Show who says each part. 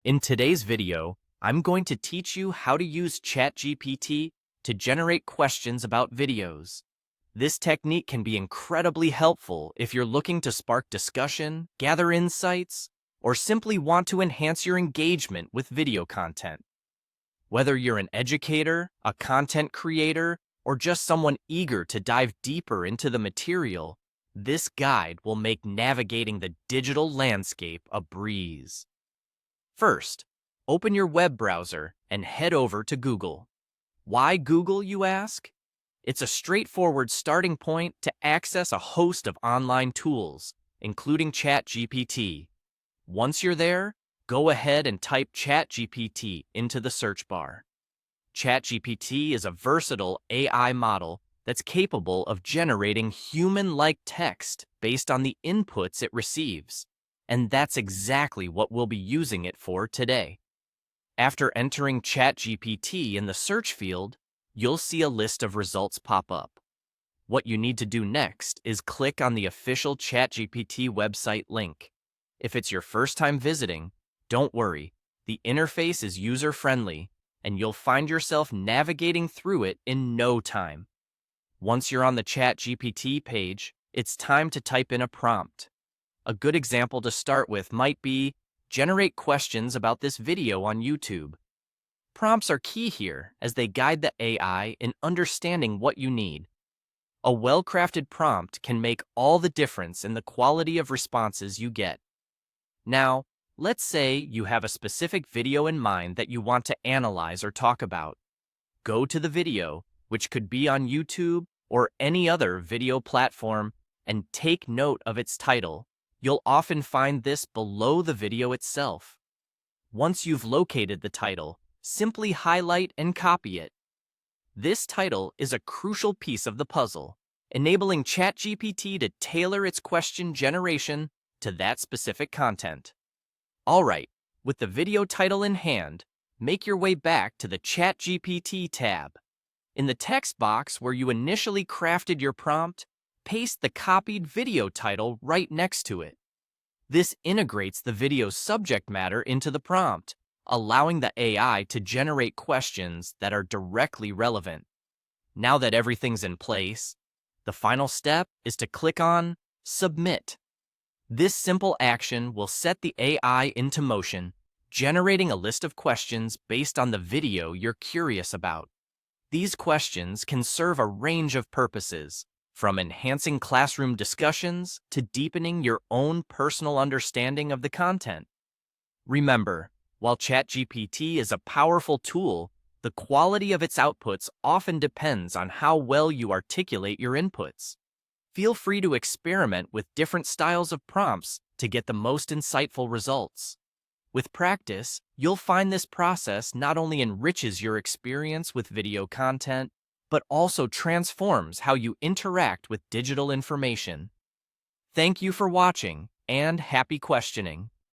Speaker 1: In today's video, I'm going to teach you how to use ChatGPT to generate questions about videos. This technique can be incredibly helpful if you're looking to spark discussion, gather insights, or simply want to enhance your engagement with video content. Whether you're an educator, a content creator, or just someone eager to dive deeper into the material, this guide will make navigating the digital landscape a breeze. First, open your web browser and head over to Google. Why Google, you ask? It's a straightforward starting point to access a host of online tools, including ChatGPT. Once you're there, go ahead and type ChatGPT into the search bar. ChatGPT is a versatile AI model that's capable of generating human-like text based on the inputs it receives. And that's exactly what we'll be using it for today. After entering ChatGPT in the search field, you'll see a list of results pop up. What you need to do next is click on the official ChatGPT website link. If it's your first time visiting, don't worry, the interface is user-friendly, and you'll find yourself navigating through it in no time. Once you're on the ChatGPT page, it's time to type in a prompt. A good example to start with might be, generate questions about this video on YouTube. Prompts are key here as they guide the AI in understanding what you need. A well-crafted prompt can make all the difference in the quality of responses you get. Now, let's say you have a specific video in mind that you want to analyze or talk about. Go to the video, which could be on YouTube or any other video platform, and take note of its title. You'll often find this below the video itself. Once you've located the title, simply highlight and copy it. This title is a crucial piece of the puzzle, enabling ChatGPT to tailor its question generation to that specific content. All right, with the video title in hand, make your way back to the ChatGPT tab. In the text box where you initially crafted your prompt, paste the copied video title right next to it. This integrates the video's subject matter into the prompt, allowing the AI to generate questions that are directly relevant. Now that everything's in place, the final step is to click on Submit. This simple action will set the AI into motion, generating a list of questions based on the video you're curious about. These questions can serve a range of purposes, from enhancing classroom discussions to deepening your own personal understanding of the content. Remember, while ChatGPT is a powerful tool, the quality of its outputs often depends on how well you articulate your inputs. Feel free to experiment with different styles of prompts to get the most insightful results. With practice, you'll find this process not only enriches your experience with video content, but also transforms how you interact with digital information. Thank you for watching, and happy questioning.